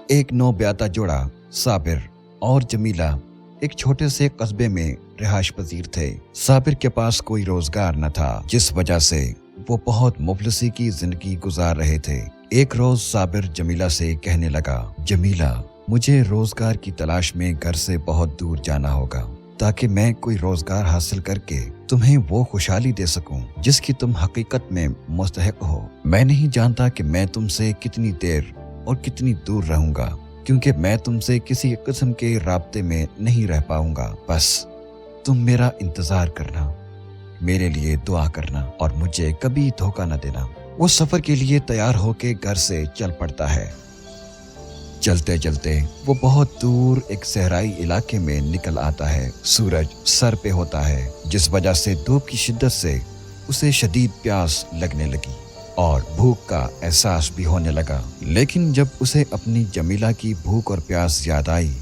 एक नौब्याता जोड़ा साबिर और जमीला एक छोटे से कस्बे में रिहाइश पजीर थे। साबिर के पास कोई रोजगार न था, जिस वजह से वो बहुत मुफलिसी की जिंदगी गुजार रहे थे। एक रोज साबिर जमीला से कहने लगा, जमीला, मुझे रोजगार की तलाश में घर से बहुत दूर जाना होगा ताकि मैं कोई रोजगार हासिल करके तुम्हें वो खुशहाली दे सकूं जिसकी तुम हकीकत में मुस्तहिक हो। मैं नहीं जानता कि मैं तुमसे कितनी देर और कितनी दूर रहूंगा, क्योंकि मैं तुमसे किसी किस्म के राब्ते में नहीं रह पाऊंगा। बस तुम मेरा इंतजार करना, मेरे लिए दुआ करना और मुझे कभी धोखा न देना। वो सफर के लिए तैयार होके घर से चल पड़ता है। चलते चलते वो बहुत दूर एक सहराई इलाके में निकल आता है। सूरज सर पे होता है, जिस वजह से धूप की शिद्दत से उसे शदीद प्यास लगने लगी और भूख का एहसास भी होने लगा। लेकिन जब उसे अपनी जमीला की भूख और प्यास याद आई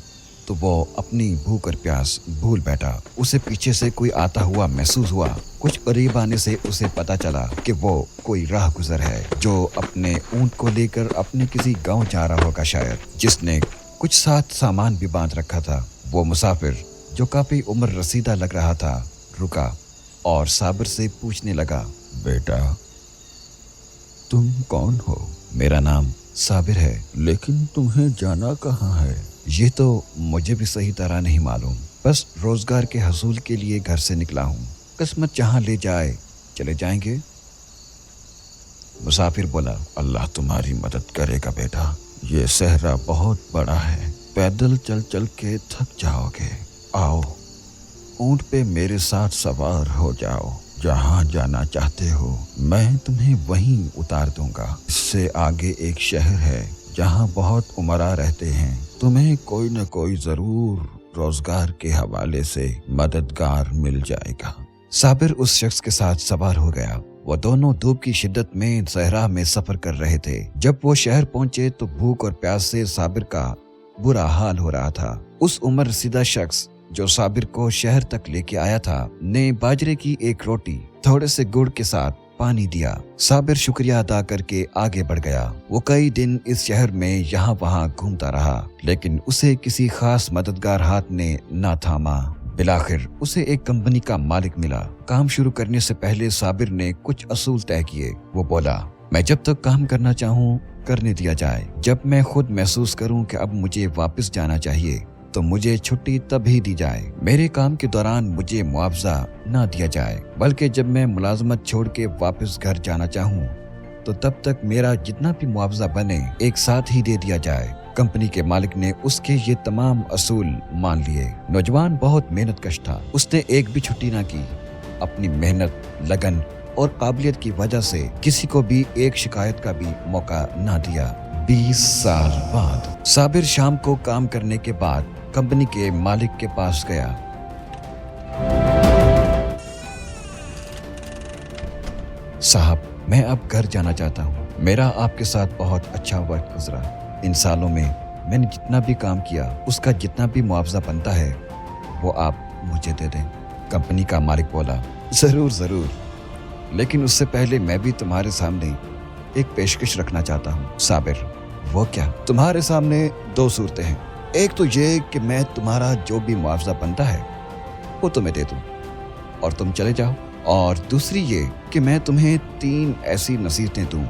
तो वो अपनी भूख और प्यास भूल बैठा। उसे पीछे से कोई आता हुआ महसूस हुआ। कुछ करीब आने से उसे पता चला कि वो कोई राह गुजर है जो अपने ऊंट को लेकर अपने किसी गांव जा रहा होगा, शायद जिसने कुछ साथ सामान भी बांध रखा था। वो मुसाफिर जो काफी उम्र रसीदा लग रहा था रुका और साबिर से पूछने लगा, बेटा तुम कौन हो? मेरा नाम साबिर है, लेकिन तुम्हें जाना कहाँ है? ये तो मुझे भी सही तरह नहीं मालूम, बस रोजगार के हसूल के लिए घर से निकला हूँ। किस्मत जहाँ ले जाए चले जाएंगे। मुसाफिर बोला, अल्लाह तुम्हारी मदद करेगा बेटा, ये सहरा बहुत बड़ा है, पैदल चल चल के थक जाओगे। आओ ऊंट पे मेरे साथ सवार हो जाओ, जहाँ जाना चाहते हो मैं तुम्हें वहीं उतार दूंगा। इससे आगे एक शहर है जहाँ बहुत उमरा रहते हैं, तुम्हें कोई न कोई जरूर रोजगार के हवाले से मददगार मिल जाएगा। साबिर उस शख्स के साथ सवार हो गया। वो दोनों धूप की शिद्दत में सहरा में सफर कर रहे थे। जब वो शहर पहुंचे तो भूख और प्यास से साबिर का बुरा हाल हो रहा था। उस उम्र रसीदा शख्स जो साबिर को शहर तक लेके आया था ने बाजरे की एक रोटी थोड़े से गुड़ के साथ पानी दिया। साबिर शुक्रिया अदा करके आगे बढ़ गया। वो कई दिन इस शहर में यहाँ वहाँ घूमता रहा, लेकिन उसे किसी खास मददगार हाथ ने ना थामा। बिलाखिर उसे एक कंपनी का मालिक मिला। काम शुरू करने से पहले साबिर ने कुछ असूल तय किए। वो बोला, मैं जब तक काम करना चाहूँ करने दिया जाए। जब मैं खुद महसूस करूँ कि अब मुझे वापस जाना चाहिए तो मुझे छुट्टी तभी दी जाए। मेरे काम के दौरान मुझे मुआवजा ना दिया जाए, बल्कि जब मैं मुलाजमत छोड़ के वापस घर जाना चाहूँ तो तब तक मेरा जितना भी मुआवजा बने एक साथ ही दे दिया जाए। कंपनी के मालिक ने उसके ये तमाम असूल मान लिए। नौजवान बहुत मेहनतकश था। उसने एक भी छुट्टी ना की। अपनी मेहनत, लगन और काबिलियत की वजह से किसी को भी एक शिकायत का भी मौका ना दिया। 20 साल बाद साबिर शाम को काम करने के बाद कंपनी के मालिक के पास गया। साहब, मैं अब घर जाना चाहता हूँ। मेरा आपके साथ बहुत अच्छा वक्त गुजरा। इन सालों में मैंने जितना भी काम किया उसका जितना भी मुआवजा बनता है वो आप मुझे दे दें। कंपनी का मालिक बोला, जरूर जरूर, लेकिन उससे पहले मैं भी तुम्हारे सामने एक पेशकश रखना चाहता हूँ। साबिर, वो क्या? तुम्हारे सामने 2 सूरतें हैं। एक तो ये कि मैं तुम्हारा जो भी मुआवजा बनता है वो तुम्हें दे दूं और तुम चले जाओ, और दूसरी ये कि मैं तुम्हें 3 ऐसी नसीहतें दूं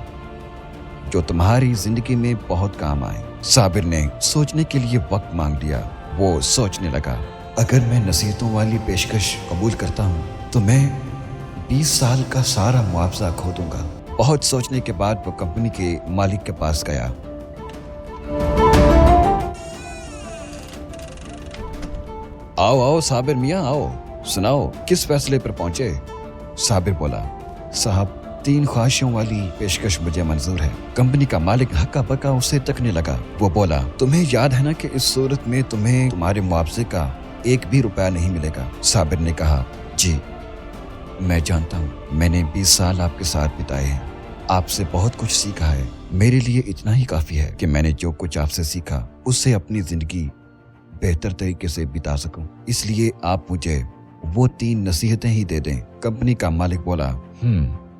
जो तुम्हारी जिंदगी में बहुत काम आए। साबिर ने सोचने के लिए वक्त मांग लिया। वो सोचने लगा, अगर मैं नसीहतों वाली पेशकश कबूल करता हूँ तो मैं 20 साल का सारा मुआवजा खो दूंगा। बहुत सोचने के बाद वो कंपनी के मालिक के पास गया। आओ आओ साबिर मियाँ, आओ, सुनाओ किस फैसले पर पहुंचे? साबिर बोला, साहब 3 ख्वाहिशों वाली पेशकश मुझे मंजूर है। कंपनी का मालिक हक्का बक्का उसे तकने लगा। वो बोला, तुम्हें याद है ना कि इस सूरत में तुम्हें तुम्हारे मुआवजे का 1 भी रुपया नहीं मिलेगा। साबिर ने कहा, जी मैं जानता हूँ, मैंने 20 साल आपके साथ बिताए हैं, आपसे बहुत कुछ सीखा है। मेरे लिए इतना ही काफी है कि मैंने जो कुछ आपसे सीखा उससे अपनी जिंदगी बेहतर तरीके से बिता सकूं। इसलिए आप मुझे वो 3 नसीहतें ही दे दें। कंपनी का मालिक बोला,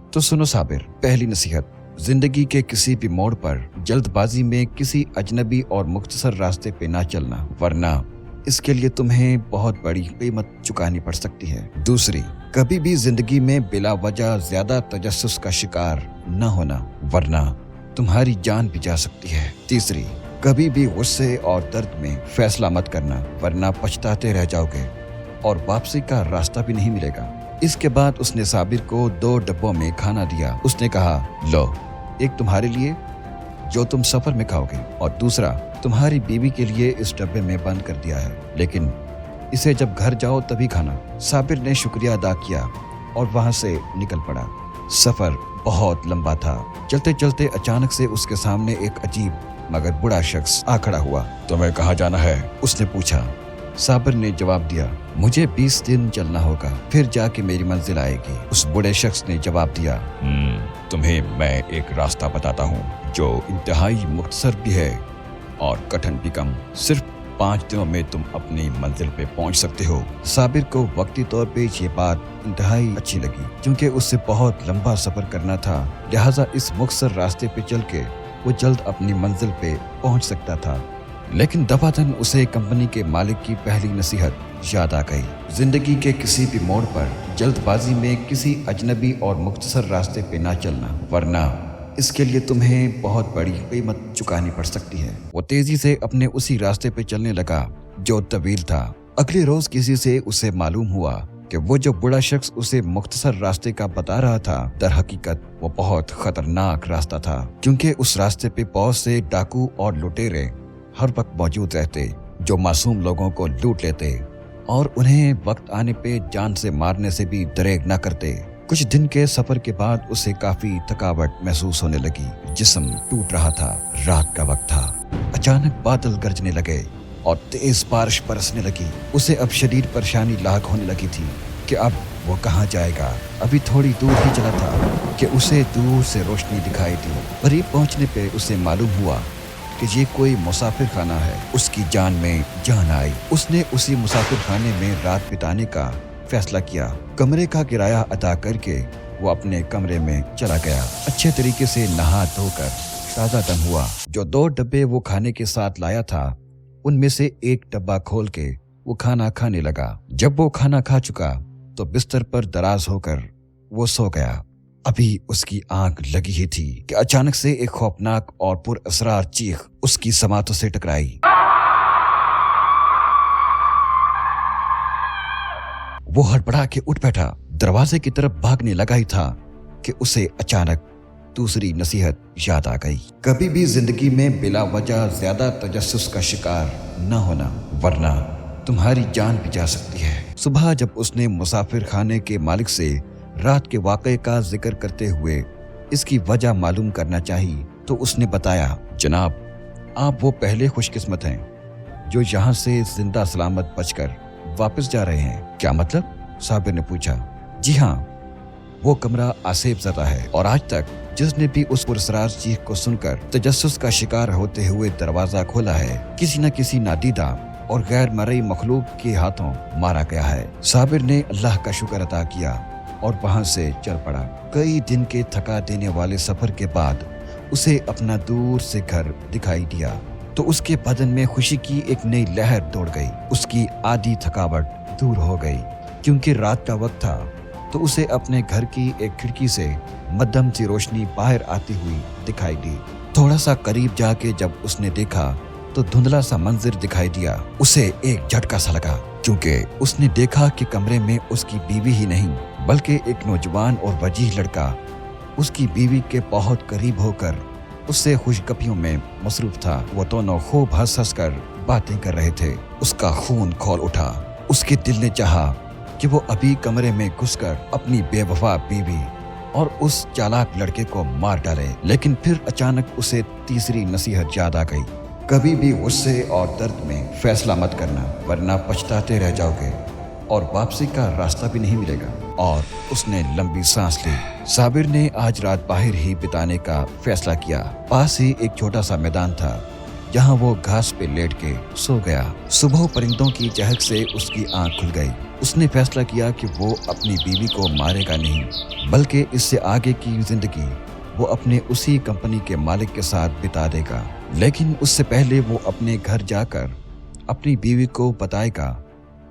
तो सुनो साबिर, पहली नसीहत, जिंदगी के किसी भी मोड़ पर जल्दबाजी में किसी अजनबी और मुख्तसर रास्ते पे ना चलना, वरना इसके लिए तुम्हें बहुत बड़ी कीमत चुकानी पड़ सकती है। दूसरी, कभी भी जिंदगी में बिला वजह ज्यादा तजस्सुस का शिकार न होना, वरना तुम्हारी जान भी जा सकती है। तीसरी, कभी भी गुस्से और दर्द में फैसला मत करना, वरना पछताते रह जाओगे और वापसी का रास्ता भी नहीं मिलेगा। इसके बाद उसने साबिर को 2 डब्बों में खाना दिया। उसने कहा, लो, एक तुम्हारे लिए जो तुम सफर में खाओगे और दूसरा तुम्हारी बीवी के लिए इस डब्बे में बंद कर दिया है, लेकिन इसे जब घर जाओ तभी खाना। साबिर ने शुक्रिया अदा किया और वहां से निकल पड़ा। सफर बहुत लंबा था। चलते चलते अचानक से उसके सामने एक अजीब मगर बूढ़ा शख्स आ खड़ा हुआ। तुम्हें कहाँ जाना है? उसने पूछा। साबिर ने जवाब दिया, मुझे 20 दिन चलना होगा, फिर जाके मेरी मंजिल आएगी। उस बूढ़े शख्स ने जवाब दिया, तुम्हें मैं एक रास्ता बताता हूँ जो इंतहाई मुख्तसर भी है और कठिन भी कम। सिर्फ 5 दिनों में तुम अपनी मंजिल पे पहुँच सकते हो। साबिर को वक्ती तौर पे ये बात इंतहाई अच्छी लगी, क्योंकि उससे बहुत लंबा सफर करना था, लिहाजा इस मुख्तसर रास्ते पे चल के वो जल्द अपनी मंजिल पे पहुँच सकता था। लेकिन दफातन उसे कंपनी के मालिक की पहली नसीहत याद आ गई। जिंदगी के किसी भी मोड़ पर जल्दबाजी में किसी अजनबी और मुख्तसर रास्ते पे ना चलना, वरना इसके लिए तुम्हें बहुत बड़ी कीमत चुकानी पड़ सकती है। वो तेजी से अपने उसी रास्ते पे चलने लगा जो तवील था। अगले रोज किसी से उसे मालूम हुआ कि वो जो बूढ़ा शख्स उसे मुख्तसर रास्ते का बता रहा था, दर हकीकत वो बहुत खतरनाक रास्ता था, क्योंकि उस रास्ते पे बहुत से डाकू और लुटेरे हर वक्त मौजूद रहते, जो मासूम लोगों को लूट लेते और उन्हें वक्त आने पे जान से मारने से भी दरेग न करते। कुछ दिन के सफर के बाद उसे काफी थकावट महसूस होने लगी। जिस्म टूट रहा था। रात का वक्त था। अचानक बादल गरजने लगे और तेज बारिश बरसने लगी। उसे अब शदीद परेशानी लाक होने लगी थी कि अब वो कहाँ जाएगा। अभी थोड़ी दूर ही चला था कि उसे दूर से रोशनी दिखाई दी। करीब पहुंचने पे उसे मालूम हुआ कि ये कोई मुसाफिर खाना है। उसकी जान में जान आई। उसने उसी मुसाफिर खाने में रात बिताने का फैसला किया। कमरे का किराया अदा करके वो अपने कमरे में चला गया। अच्छे तरीके से नहा धोकर ताज़ा दम हुआ। जो 2 डब्बे वो खाने के साथ लाया था, उनमें से एक डब्बा खोल के वो खाना खाने लगा। जब वो खाना खा चुका तो बिस्तर पर दराज होकर वो सो गया। अभी उसकी आंख लगी ही थी कि अचानक से एक खौफनाक और पुरअसरार चीख उसकी समातों से टकराई। वो हड़बड़ा के उठ बैठा। दरवाजे की तरफ भागने लगा ही था कि उसे अचानक दूसरी नसीहत याद आ गई। कभी भी जिंदगी में बिला वजह ज्यादा तजस्सुस का शिकार न होना, वरना तुम्हारी जान भी जा सकती है। सुबह जब उसने मुसाफिर खाने के मालिक से रात के वाक़े का जिक्र करते हुए इसकी वजह मालूम करना चाहिए तो उसने बताया, जनाब, आप वो पहले खुशकिस्मत हैं जो यहाँ से जिंदा सलामत बचकर वापस जा रहे हैं। क्या मतलब? साबिर ने पूछा। जी हाँ, वो कमरा आसेब ज़दा है और आज तक जिसने भी उस पुरस्कार चीख को सुनकर तजस्सुस का शिकार होते हुए दरवाजा खोला है, किसी न किसी नादीदा और गैर मरई मखलूक के हाथों मारा गया है। साबिर ने अल्लाह का शुक्र अदा किया और वहां से चल पड़ा। कई दिन के थका देने वाले सफर के बाद उसे अपना दूर से घर दिखाई दिया तो उसके बदन में खुशी की एक नई लहर दौड़ गई। उसकी आधी थकावट दूर हो गई। क्योंकि रात का वक्त था तो उसे अपने घर की एक खिड़की से मध्यम सी रोशनी बाहर आती हुई दिखाई दी। थोड़ा सा करीब जाके जब उसने देखा तो धुंधला सा मंजर दिखाई दिया। उसे एक झटका सा लगा, क्योंकि उसने देखा कि कमरे में उसकी बीवी ही नहीं बल्कि एक नौजवान और वजीह लड़का उसकी बीवी के बहुत करीब होकर उससे खुशगपियों में मसरूफ था। वो दोनों खूब हंस हंस कर बातें कर रहे थे। उसका खून खौल उठा। उसके दिल ने चाहा कि वो अभी कमरे में घुसकर अपनी बेवफा बीवी और उस चालाक लड़के को मार डाले, लेकिन फिर अचानक उसे तीसरी नसीहत याद आ गई। कभी भी गुस्से और दर्द में फैसला मत करना, वरना पछताते रह जाओगे और वापसी का रास्ता भी नहीं मिलेगा। और उसने लंबी सांस ली। साबिर ने आज रात बाहर ही बिताने का फैसला किया। पास ही एक छोटा सा मैदान था जहाँ वो घास पे लेट के सो गया। सुबह परिंदों की चहक से उसकी आंख खुल गई। उसने फैसला किया कि वो अपनी बीवी को मारेगा नहीं, बल्कि इससे आगे की जिंदगी वो अपने उसी कंपनी के मालिक के साथ बिता देगा, लेकिन उससे पहले वो अपने घर जाकर अपनी बीवी को बताएगा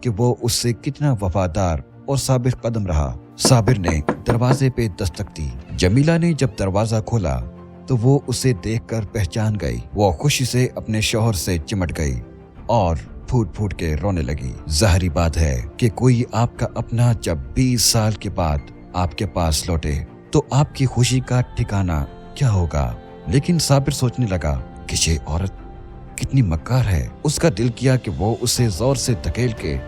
कि वो उससे कितना वफादार और साबिर कदम रहा। साबिर ने दरवाजे पे दस्तक दी। जमीला ने जब दरवाजा खोला तो वो उसे देखकर पहचान गई। वो खुशी से अपने शौहर से चिमट गई और फूट फूट के रोने लगी। ज़ाहिरी बात है कि कोई आपका अपना जब 20 साल के बाद आपके पास लौटे तो आपकी खुशी का ठिकाना क्या होगा। लेकिन साबिर सोचने लगा कि ये औरत कितनी मक्कार है। उसका दिल किया कि वो उसे जोर से धकेल के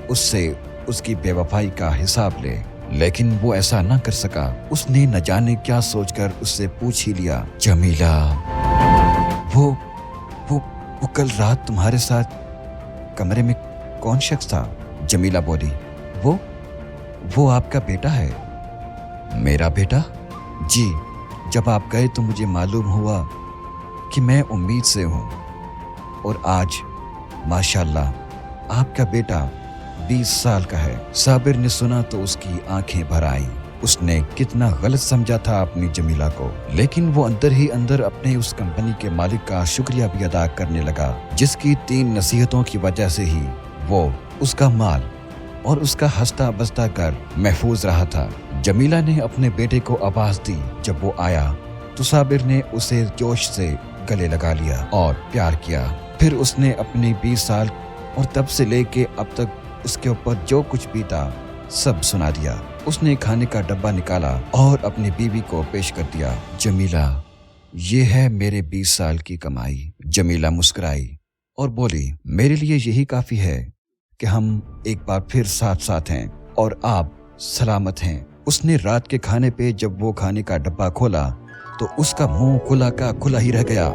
उससे उसकी बेवफाई का हिसाब ले, लेकिन वो ऐसा ना कर सका। उसने न जाने क्या सोचकर उससे पूछ ही लिया, जमीला, वो कल रात तुम्हारे साथ कमरे में कौन शख्स था? जमीला बोली, वो आपका बेटा है। मेरा बेटा? जी, जब आप गए तो मुझे मालूम हुआ कि मैं उम्मीद से हूँ और आज माशाल्लाह आपका बेटा 20 साल का है। साबिर ने सुना तो उसकी आंखें भर आईं। उसने कितना गलत समझा था अपनी जमीला को, लेकिन वो अंदर ही अंदर अपने उस कंपनी के मालिक का शुक्रिया भी अदा करने लगा, जिसकी 3 नसीहतों की वजह से ही वो उसका माल और उसका हंसता बसता घर महफूज रहा था। जमीला ने अपने बेटे को आवाज दी। जब वो आया तो साबिर ने उसे जोश से गले लगा लिया और प्यार किया। फिर उसने अपने 20 साल और तब से लेके अब तक उसके ऊपर जो कुछ भी था सब सुना दिया। उसने खाने का डब्बा निकाला और अपनी बीवी को पेश कर दिया। जमीला, ये है मेरे 20 साल की कमाई। जमीला मुस्कुराई और बोली, मेरे लिए यही काफी है कि हम एक बार फिर साथ साथ हैं और आप सलामत हैं। उसने रात के खाने पे जब वो खाने का डब्बा खोला तो उसका मुंह खुला का खुला ही रह गया।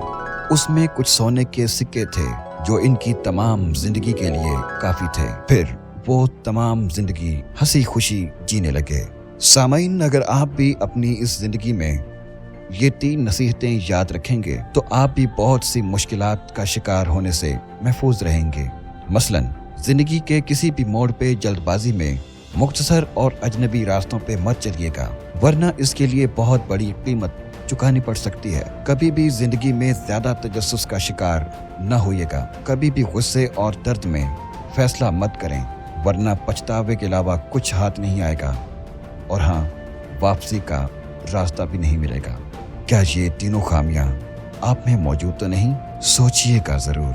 उसमें कुछ सोने के सिक्के थे जो इनकी तमाम जिंदगी के लिए काफी थे। फिर वो तमाम जिंदगी हंसी खुशी जीने लगे। सामाइन, अगर आप भी अपनी इस जिंदगी में ये 3 नसीहतें याद रखेंगे तो आप भी बहुत सी मुश्किलात का शिकार होने से महफूज रहेंगे। मसलन, जिंदगी के किसी भी मोड़ पे जल्दबाजी में मुख्तसर और अजनबी रास्तों पे मत चलिएगा, वरना इसके लिए बहुत बड़ी कीमत चुकानी पड़ सकती है। कभी भी जिंदगी में ज्यादा तजस्सुस का शिकार न होइएगा। कभी भी गुस्से और दर्द में फैसला मत करें, वरना पछतावे के अलावा कुछ हाथ नहीं आएगा और हाँ, वापसी का रास्ता भी नहीं मिलेगा। क्या ये तीनों खामियां आप में मौजूद तो नहीं? सोचिएगा जरूर।